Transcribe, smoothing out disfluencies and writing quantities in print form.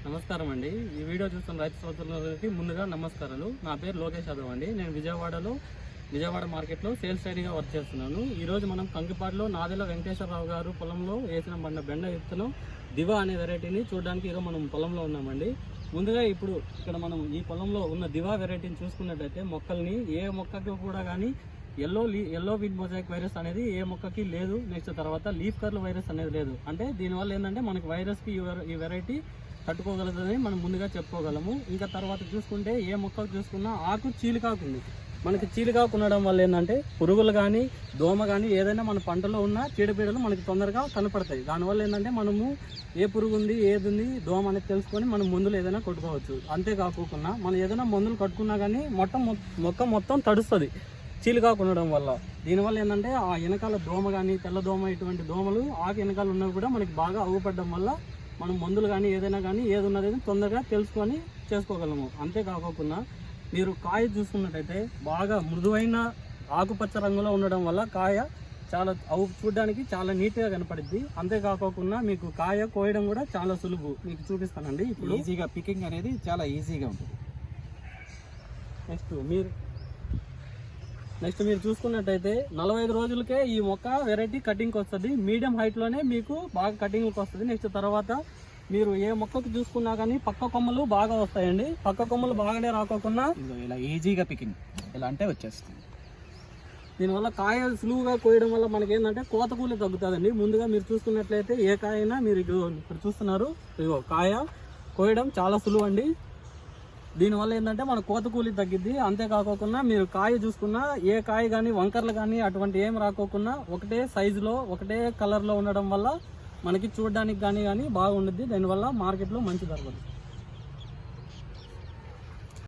నమస్కారం అండి. ఈ వీడియో చూస్తున్న రైతు సోదరులకి ముందుగా నమస్కారాలు. నా పేరు లోకేష్ యాదవ్ అండి. నేను విజయవాడ మార్కెట్లో సేల్స్ ట్రైనీగా వర్క్ చేస్తున్నాను. ఈరోజు మనం కంకిపాడులో నాదెల వెంకటేశ్వరరావు గారు పొలంలో వేసిన బెండ విత్తనం దివా అనే వెరైటీని చూడడానికి ఈరోజు మనం పొలంలో ఉన్నామండి. ముందుగా ఇప్పుడు ఇక్కడ మనం ఈ పొలంలో ఉన్న దివా వెరైటీని చూసుకున్నట్టయితే మొక్కల్ని ఏ మొక్కకి కూడా కానీ ఎల్లో వీడ్ మొజాయిక్ వైరస్ అనేది ఏ మొక్కకి లేదు. నెక్స్ట్ తర్వాత లీఫ్ కర్ల్ వైరస్ అనేది లేదు. అంటే దీనివల్ల ఏంటంటే మనకి వైరస్కి ఈ వెరైటీ తట్టుకోగలదని మనం ముందుగా చెప్పుకోగలము. ఇంకా తర్వాత చూసుకుంటే ఏ మొక్కకు చూసుకున్నా ఆకు చీలికాకు ఉంది. మనకి చీలికాకు ఉండడం వల్ల ఏంటంటే పురుగులు కానీ దోమ కానీ ఏదైనా మన పంటలో ఉన్న చీడపీడలు మనకి తొందరగా కనపడతాయి. దానివల్ల ఏంటంటే మనము ఏ పురుగు ఉంది ఏది ఉంది దోమ అనేది తెలుసుకొని మనం మందులు ఏదైనా కొట్టుకోవచ్చు. అంతేకాకుండా మనం ఏదైనా మందులు కట్టుకున్నా కానీ మొక్క మొత్తం తడుస్తుంది చీలికాకు ఉండడం వల్ల. దీనివల్ల ఏంటంటే ఆ వెనకాల దోమ కానీ తెల్ల దోమ ఇటువంటి దోమలు ఆకు వెనకాల ఉన్నవి కూడా మనకి బాగా అవ్వపడడం వల్ల మనం మందులు కానీ ఏదైనా కానీ ఏది ఉన్నది తొందరగా తెలుసుకొని చేసుకోగలము. అంతేకాకుండా మీరు కాయ చూసుకున్నట్టయితే బాగా మృదువైన ఆకుపచ్చ రంగులో ఉండడం వల్ల కాయ చాలా చూడడానికి చాలా నీట్గా కనపడుద్ది. అంతేకాకుండా మీకు కాయ కోయడం కూడా చాలా సులువు. మీకు చూపిస్తానండి. ఇప్పుడు ఈజీగా పికింగ్ అనేది చాలా ఈజీగా ఉంటుంది. నెక్స్ట్ మీరు చూసుకున్నట్టయితే 45 రోజులకే ఈ మొక్క వెరైటీ కటింగ్కి వస్తుంది. మీడియం హైట్లోనే మీకు బాగా కటింగ్కి వస్తుంది. నెక్స్ట్ తర్వాత మీరు ఏ మొక్కకు చూసుకున్నా కానీ పక్క కొమ్మలు బాగా వస్తాయండి. పక్క కొమ్మలు బాగానే రాకోకుండా ఇలా ఈజీగా పికింగ్ ఇలా అంటే వచ్చేస్తుంది. దీనివల్ల కాయ సులువుగా కోయడం వల్ల మనకి ఏంటంటే కోత కూలి తగ్గుతుందండి. ముందుగా మీరు చూసుకున్నట్లయితే ఏ కాయ అయినా మీరు ఇక్కడ చూస్తున్నారు, ఇదిగో కాయ కోయడం చాలా సులువు అండి. దీనివల్ల ఏంటంటే మన కోత కూలి తగ్గిద్ది. అంతేకాకుండా మీరు కాయ చూసుకున్నా ఏ కాయ కానీ వంకర్లు కానీ అటువంటి ఏం రాకోకుండా ఒకటే సైజులో ఒకటే కలర్లో ఉండడం వల్ల మనకి చూడడానికి కానీ బాగుంటుంది. దానివల్ల మార్కెట్లో మంచి ధర పడుతుంది.